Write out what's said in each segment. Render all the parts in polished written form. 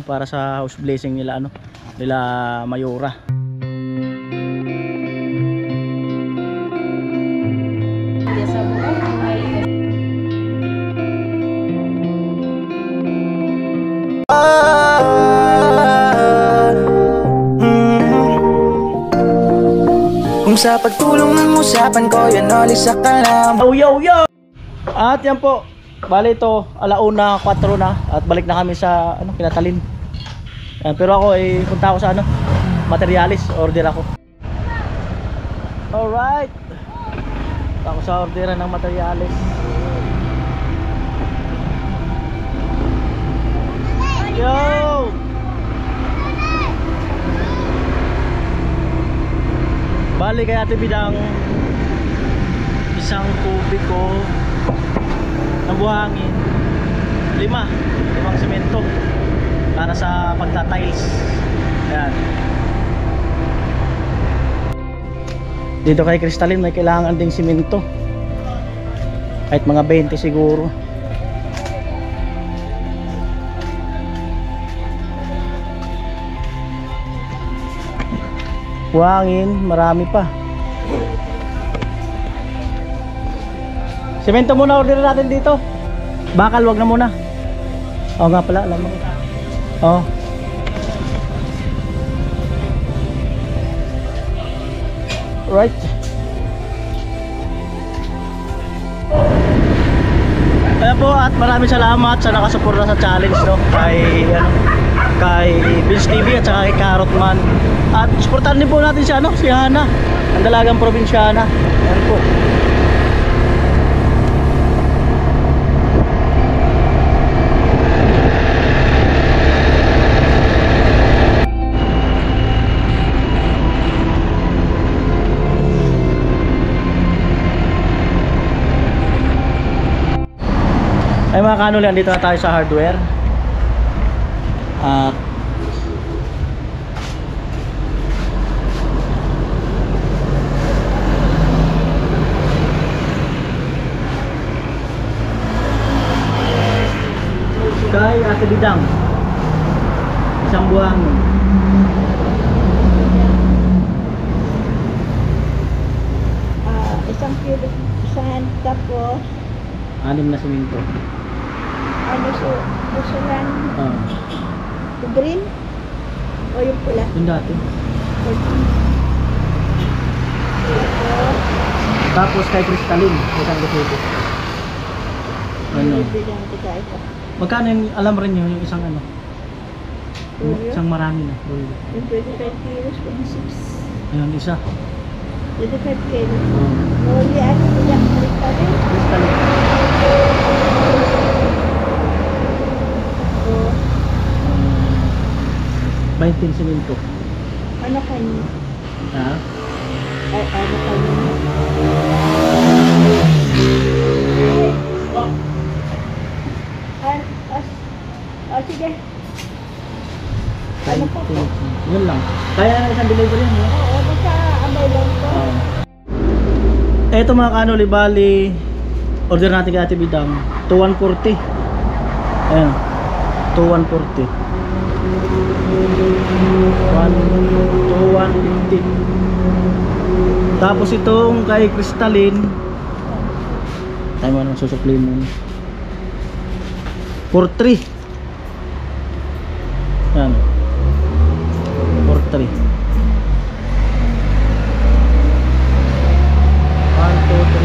para sa house blessing nila nila Mayora. Kung sa pagtulong ng usapan ko, yan olisa ka na. Yo! At yan po, bali ito, 1:04 na at balik na kami sa Kinatalin. Pero ako punta ako sa Materialis, order ako. Alright, ako sa orderan ng Materialis. Yo! Bali kay Ate Bidang isang kubiko ng buhangin, 5 semento para sa pagta-tiles. Ayan. Dito kay Crystalline may kailangan ding semento, kahit mga 20 siguro. Buhangin, marami pa. Semento muna order natin dito. Bakal wag na muna. Oo nga pala, alam mo. Oo. Right. Kaya po at maraming salamat sa nakasuporta sa challenge kay Vince TV at saka kay Carrotman. At suportahan din po natin si Hana, ang dalagang probinsyana. Ayan po. Ay mga kanol, dito na tayo sa hardware. At kay Ate Bidang isang buhangin. Isang cubic sand, tapos 6 na semento. Susulan green o yung pula? Yung dati. Tapos kay Crystalline isang kubo. Magkano yung, alam rin nyo, yung isang isang marami na. Yung 25 kilos, 26. Ayun, isa. 25 kilos. Noli ako bilang Crystalline. Crystalline. 20 semento. Ano kayo? Ha? Ay, ano kayo? Sige. Ano po po? Yun lang. Kaya na isang delivery yan. Oo, basta amay lang po. Eto mga kanoli, bali order natin kay Ate Bidang 2140. Ayan, 2140. 2150. Tapos itong kay Crystalline, tayo mo nang susukli mo 43. Yan 43. 1, 2, 3,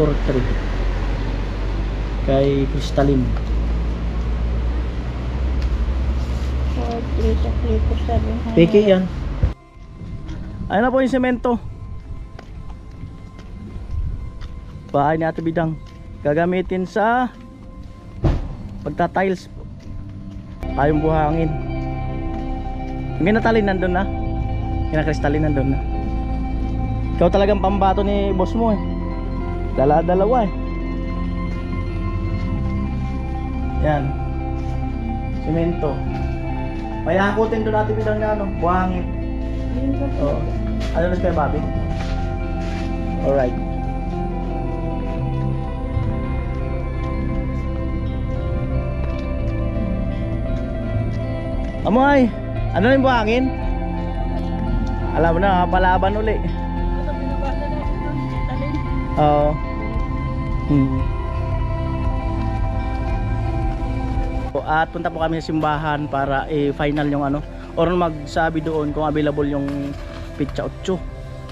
4, 5 43 kay Crystalline. Piki yan. Ayun na po yung semento. Bahay ni Ate Bidang, gagamitin sa pagta-tiles po. Tayong buhangin. Yung Kinatalin nandun na. Kina-Crystalline nandun na. Ikaw talagang pambato ni boss mo dalawa Yan. Semento. Mayahakutin doon natin Bidang na buhangin. Oo. Ano na kay Bobby? Alright. Amoy, ano na yung buhangin? Alam mo na, palaban uli. Ito, binabasa na ito. Talin. Oo. At punta po kami sa simbahan para i-final yung ano, or magsabi doon kung available yung Pitsa 8,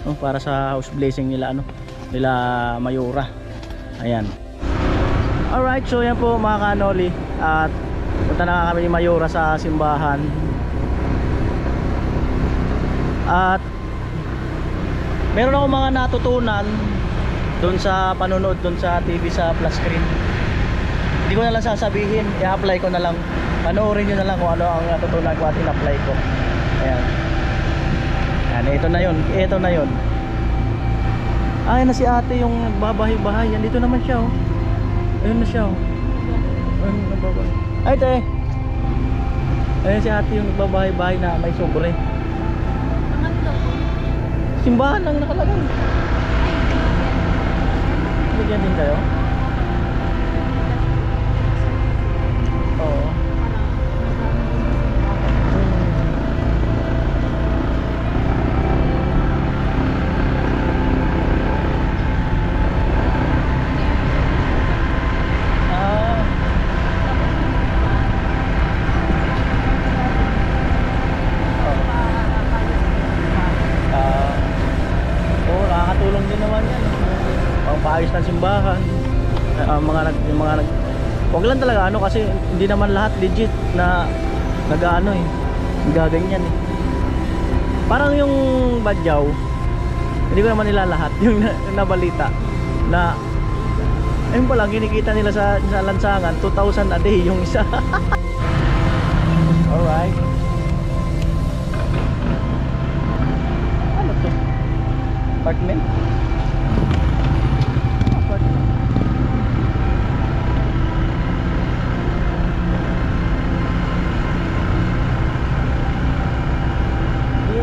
no, para sa house blessing nila ano, nila Mayura. Ayan. Alright, so yan po mga kanoli, at punta na kami ni Mayura sa simbahan. At meron akong mga natutunan doon sa panonood doon sa TV sa plus screen. Hindi ko na lang sasabihin, i-apply ko na lang. Panoorin nyo na lang kung ano ang natutunan ko at in-apply ko. Ayan. Ayan, ito na yun. Ito na yun. Ay, na si ate yung nagbabahay-bahay. Yan, dito naman siya oh. Ayun na siya oh. Ayun, nagbabahay. Ay, te. Ayun si ate yung nagbabahay-bahay na may sobre. Simbahan lang nakalagay. Bigyan din kayo? Oo. Nakakatulong din naman yan. Pangpaayos ng simbahan. Yung mga wag lang talaga ano, kasi hindi naman lahat legit na nag-ano gaganyan eh. Parang yung Badyaw, hindi ko naman nila lahat yung nabalita na ayun pa lang kinikita nila sa lansangan 2,000 a day yung isa. Alright. Ano to? Apartment?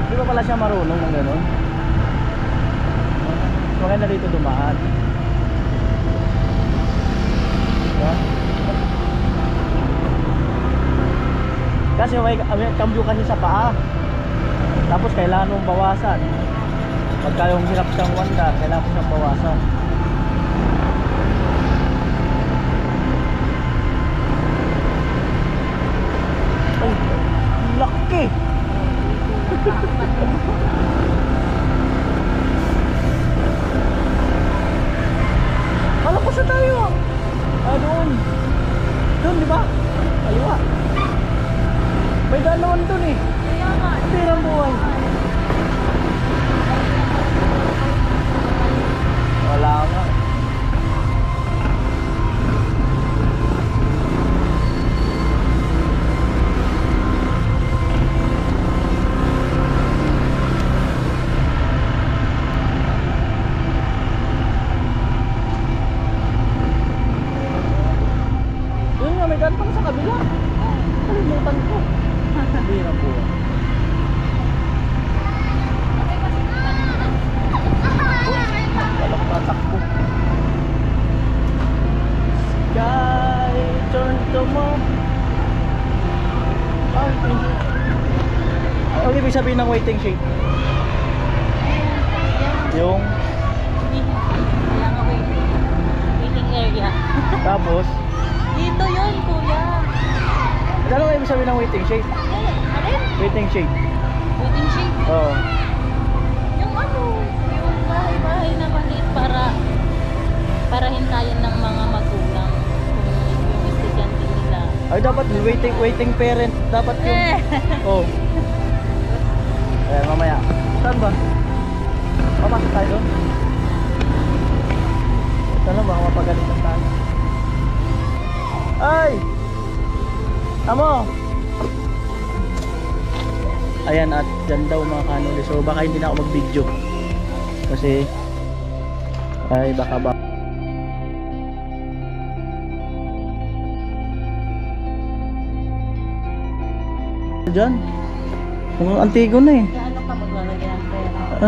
Di ba pala siya marunong ng gano'n? Maganda dito dumaan. Diba? Kasi may cambio kasi sa paa. Tapos kailangan mong bawasan. Pagka yung hirap siyang wanda, kailangan mo siyang bawasan. Ay, laki! Malapos na tayo. Doon. Doon, di ba? Kaliwa. May daan naman doon eh. Tirang buhay. Wala nga. Yun nga, may daan pang sa kabila. Kalimutan ko. Tirang buhay. Wala ko tatakbo. Sky, turn to moon. Ano ibig sabihin ng waiting shade? Yung Kaya nga waiting area. tapos Dito yun, kuya. ano ang ibig sabihin ng waiting shade? Alin? Waiting shade. Waiting shade. Oo. Yung ano, yung bahay-bahay na maliit para hintayin ng mga magulang kung yung estudyante nila. Ay dapat waiting parent dapat yung. Oh. Mamaya. Saan ba? Papasok tayo doon. Saan ba mapagalitan tayo? Ay! Amo! Ayan, at dyan daw mga kanuli. So baka hindi na ako mag-video. Kasi ay baka ba dyan. Mukhang antigo na eh. Kaya ano ka maglalagay ng pera?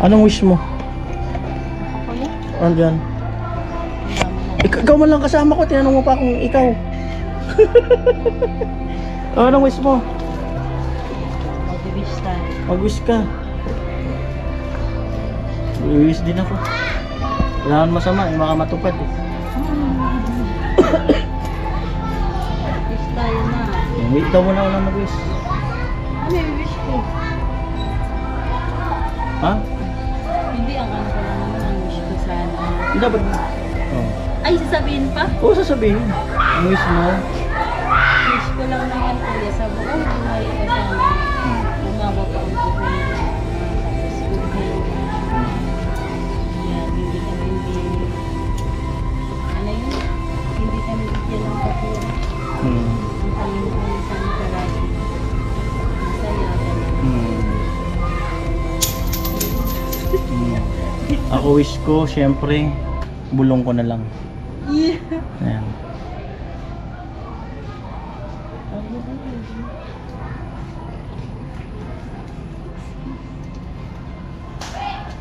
Anong wish mo? Ako yan? Andyan. Ikaw man lang kasama ko. Tinanong mo pa kung ikaw. Oh, anong wish mo? Mag-wish tayo. Mag-wish ka. Wish din ako. Kailangan masama, baka matupad eh. Wish tayo na. Wait daw muna ako na mag-wish. Ano yung wish ko? Ha? Hindi, ang ano ko lang naman ang wish ko sana. Hindi dapat. Oh. Ay, sasabihin pa? Oo, sasabihin. Ang wish mo. Wish ko lang naman kuya sa buong buhay ko sana. Umawa pa ang buhay. Tapos good health. Yan, hindi kami bigyan ng kapura. Hmm. Ang Panginoon sana palagi. Masaya ka na. Ako wish ko, syempre, bulong ko na lang. Yeah. Ayan.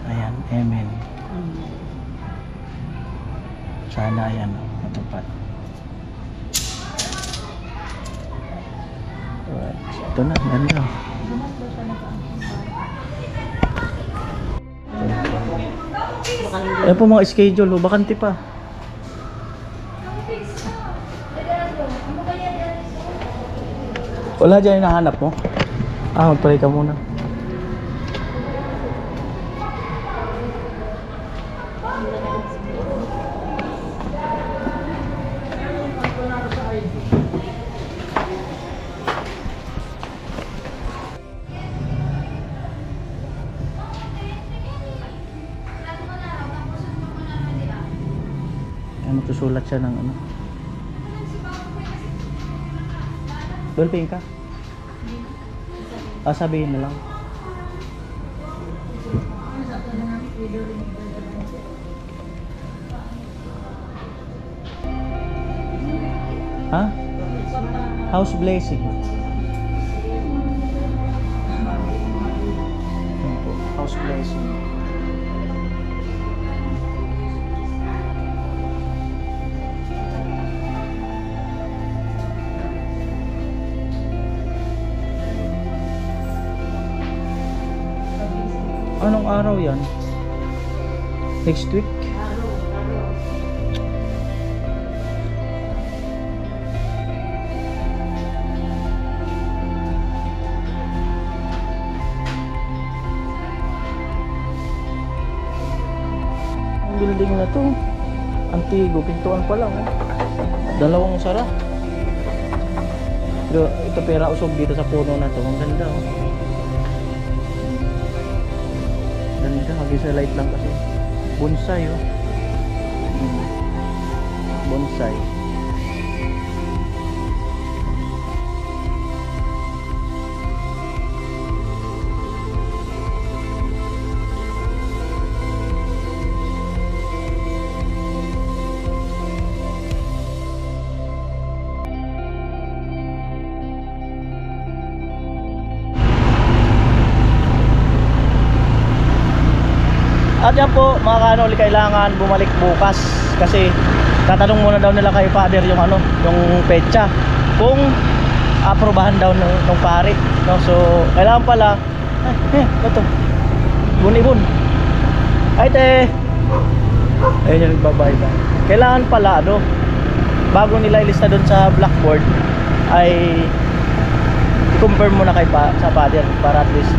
Ayan, amen. Sana ayan, matupad. Ito na, ganda. Ayan po mga schedule, bakante pa. Wala dyan yung nahanap mo? Ah, mag-pray ka muna. Magsusulat siya ng ano. Dolphin ka? Ah, sabihin na lang. Ha? House blessing. Yan po, house blessing. Anong araw yan? Next week? Ang building na to, antigo, pintuan pa lang. Dalawang sara. Pero ito pera usog dito sa puno na to. Ang ganda oh. Ganda, mag-isa light lang kasi. Bonsai oh. Bonsai. At yan po mga kanoli, kailangan bumalik bukas kasi tatanong muna daw nila kay father yung ano, yung petsa kung aprobahan daw ng pare no? So kailangan pala ito bunibon ay te ayun yung nagbabay ba, kailangan pala ano, bago nila ilista doon sa blackboard ay i-confirm muna kay sa father para at least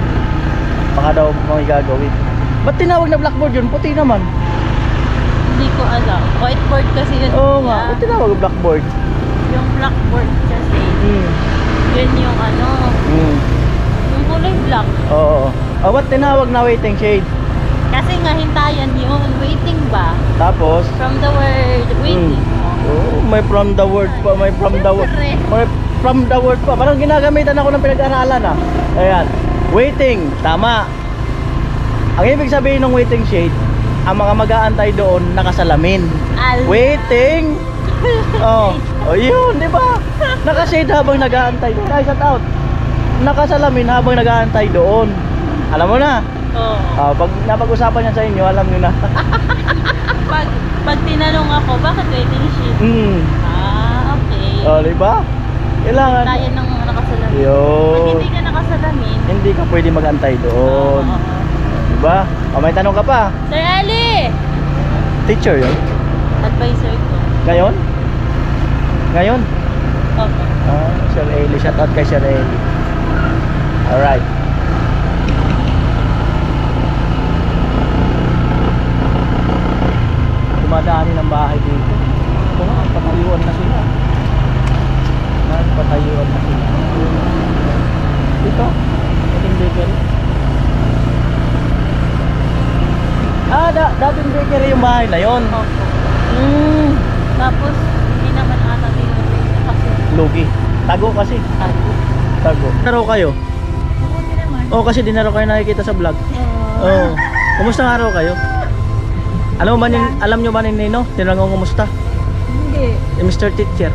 baka daw may gagawin. Ba't tinawag na blackboard yun? Puti naman. Hindi ko alam. Whiteboard kasi yun. Oo nga, ba't tinawag blackboard? Yung blackboard kasi, yun yung ano, yung kulay black. Oo. Oh, ba't tinawag na waiting shade? Kasi nga hintayan yun. Waiting ba? Tapos? From the word waiting. Oh, may from the word pa, may from the word. May from the word pa. Parang ginagamitan ako ng pinag-aralan ah. Ayan. Waiting, tama. Ang ibig sabihin ng waiting shade, ang mga mag-aantay doon nakasalamin. Waiting. Oh, yun, di ba? Naka-shade habang nag-aantay doon. Guys, shout out. Nakasalamin habang nag-aantay doon. Alam mo na? Oo. Pag napag-usapan yan sa inyo, alam niyo na. pag tinanong ako, bakit waiting sheet? Ah, okay. Oh, di ba? Kailangan. Tayo ng nakasalamin. Pag Yun. hindi ka nakasalamin, Hindi ka pwede magantay doon. oo. Diba? O, may tanong ka pa. Sir Ali! Teacher yun? Advisor ko. Ngayon? Ngayon? Opo. Ah, Sir Eli. Shout out kay Sir Eli. Alright. Dumadaanin ng bahay dito. Ito nga, patayuan na sila. Patayuan na sila. Dito, dating bakery. Dating bakery yung bahay na yon. Opo. Hmm. Tapos, hindi naman ata tinuloy kasi Lugi. Tago kasi. tago. Tago. Dinaro kayo? Buti naman. Oo, kasi dinaro kayo nakikita sa vlog. Oo. Kumusta nga araw kayo? Alam nyo ba ni Nino? Tinanong kumusta? Hindi. Si Mr. Teacher.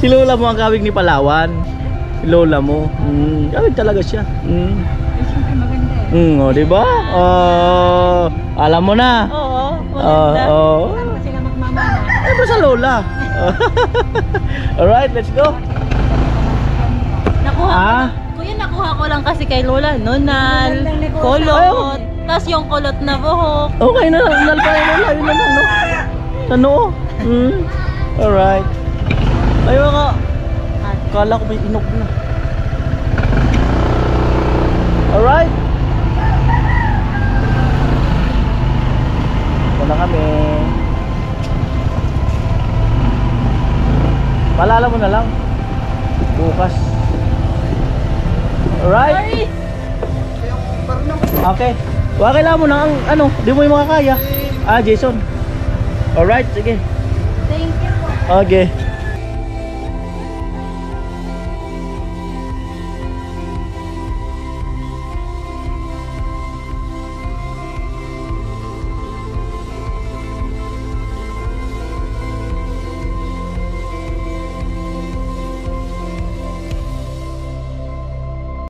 Si Lola mo ang kawig ni Palawan. Si Lola mo. Kawig talaga siya. Siyempre maganda eh. O, diba? Alam mo na. Oo, maganda. Oo. Saan ba sila magmamana? Siyempre sa Lola. Alright, let's go. Nakuha Ah? ko. Kuya, nakuha ko lang kasi kay Lola. Nunal, kolot. Tapos yung kolot na buhok. Okay na, nalpa yung Lola. Yun na lang, no? Sa noo. Alright. Ayaw nga. Kala ko may inog na. Alright. Ito na kami. Paalala mo na lang. Bukas. Alright. Sorry. Okay. Kailangan mo na ang ano, di mo yung makakaya. Jason. Alright, sige. Thank you po. Okay.